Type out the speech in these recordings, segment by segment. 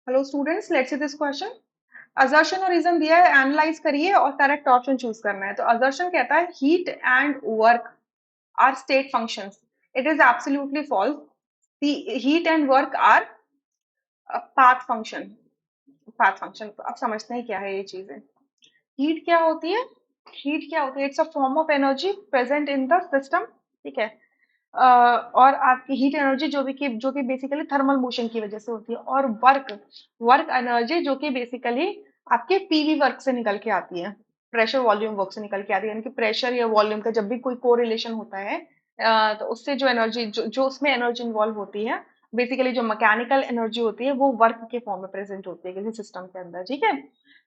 Hello students, let's see this question. Assertion और reason दिया है, एनालाइज करिए और करेक्ट ऑप्शन चूज करना है। तो असर्शन कहता है heat and work are state functions. It is absolutely false. The heat and work are path function. Path function अब समझते हैं क्या है ये चीजें। हीट क्या होती है? हीट क्या होती है? It's a form of energy present in the system. ठीक है। और आपकी हीट एनर्जी जो कि बेसिकली थर्मल मोशन की वजह से होती है। और वर्क वर्क एनर्जी जो कि बेसिकली आपके पीवी वर्क से निकल के आती है, प्रेशर वॉल्यूम वर्क से निकल के आती है। यानी कि प्रेशर या वॉल्यूम का जब भी कोई कोरिलेशन होता है, तो उससे जो एनर्जी जो उसमें एनर्जी इन्वॉल्व होती है, बेसिकली जो मैकेनिकल एनर्जी होती है वो वर्क के फॉर्म में प्रेजेंट होती है किसी सिस्टम के अंदर। ठीक है।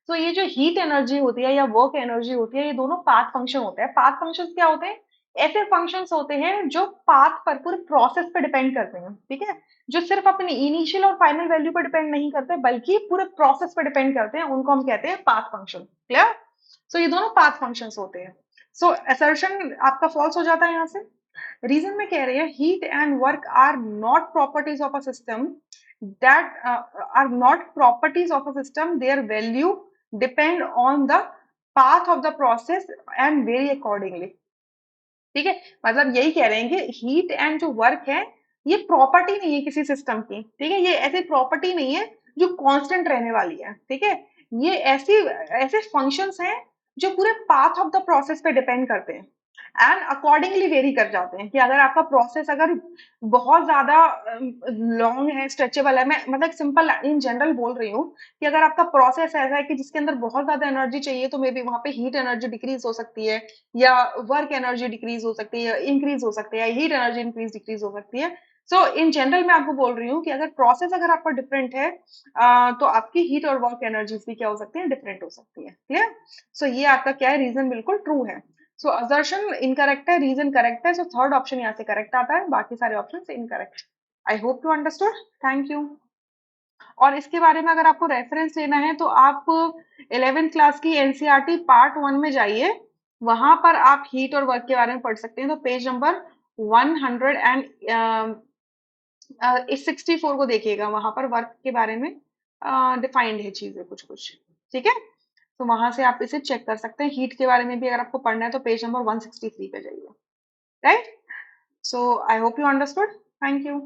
तो ये जो हीट एनर्जी होती है या वर्क एनर्जी होती है, ये दोनों पाथ फंक्शन होते हैं। पाथ फंक्शन क्या होते हैं? ऐसे फंक्शंस होते हैं जो पाथ पर, पूरे प्रोसेस पर डिपेंड करते हैं। ठीक है। जो सिर्फ अपनी इनिशियल और फाइनल वैल्यू पर डिपेंड नहीं करते बल्कि पूरे प्रोसेस पर डिपेंड करते हैं, उनको हम कहते हैं पाथ फंक्शन। क्लियर? सो ये दोनों पाथ फंक्शंस होते हैं। सो असर्शन आपका फॉल्स हो जाता है यहाँ से। रीजन में कह रहे हैं heat and work are not properties of a system, that are not properties of a system. Their value depend on the path of the process and vary accordingly. ठीक है। मतलब यही कह रहे हैं कि हीट एंड जो वर्क है, ये प्रॉपर्टी नहीं है किसी सिस्टम की। ठीक है। ये ऐसी प्रॉपर्टी नहीं है जो कांस्टेंट रहने वाली है। ठीक है। ये ऐसी ऐसे फंक्शंस हैं जो पूरे पाथ ऑफ द प्रोसेस पे डिपेंड करते हैं एंड अकॉर्डिंगली वेरी कर जाते हैं। कि अगर आपका प्रोसेस अगर बहुत ज्यादा लॉन्ग है, स्ट्रेचेबल है, मैं मतलब सिंपल इन जनरल बोल रही हूँ कि अगर आपका प्रोसेस ऐसा है कि जिसके अंदर बहुत ज्यादा एनर्जी चाहिए, तो मे बी वहां पे हीट एनर्जी डिक्रीज हो सकती है, या वर्क एनर्जी डिक्रीज हो सकती है, इंक्रीज हो सकती है, या हीट एनर्जी इंक्रीज डिक्रीज हो सकती है। सो इन जनरल मैं आपको बोल रही हूँ कि अगर प्रोसेस अगर आपका डिफरेंट है, तो आपकी हीट और वर्क एनर्जीज भी क्या हो सकती है? डिफरेंट हो सकती है। क्लियर? सो ये आपका क्या है? रीजन बिल्कुल ट्रू है। सो असर्शन इनकरेक्ट है, रीजन करेक्ट है। सो थर्ड ऑप्शन यहाँ से करेक्ट आता है, बाकी सारे option incorrect. I hope you understood. Thank you. और इसके बारे में अगर आपको रेफरेंस लेना है तो आप 11th क्लास की एनसीईआरटी पार्ट 1 में जाइए। वहां पर आप हीट और वर्क के बारे में पढ़ सकते हैं। तो पेज नंबर 100 एंड 64 को देखिएगा। वहां पर वर्क के बारे में डिफाइंड है चीजें कुछ कुछ। ठीक है। तो वहां से आप इसे चेक कर सकते हैं। हीट के बारे में भी अगर आपको पढ़ना है तो पेज नंबर 163 पे जाइए। Right? So I hope you understood. Thank you.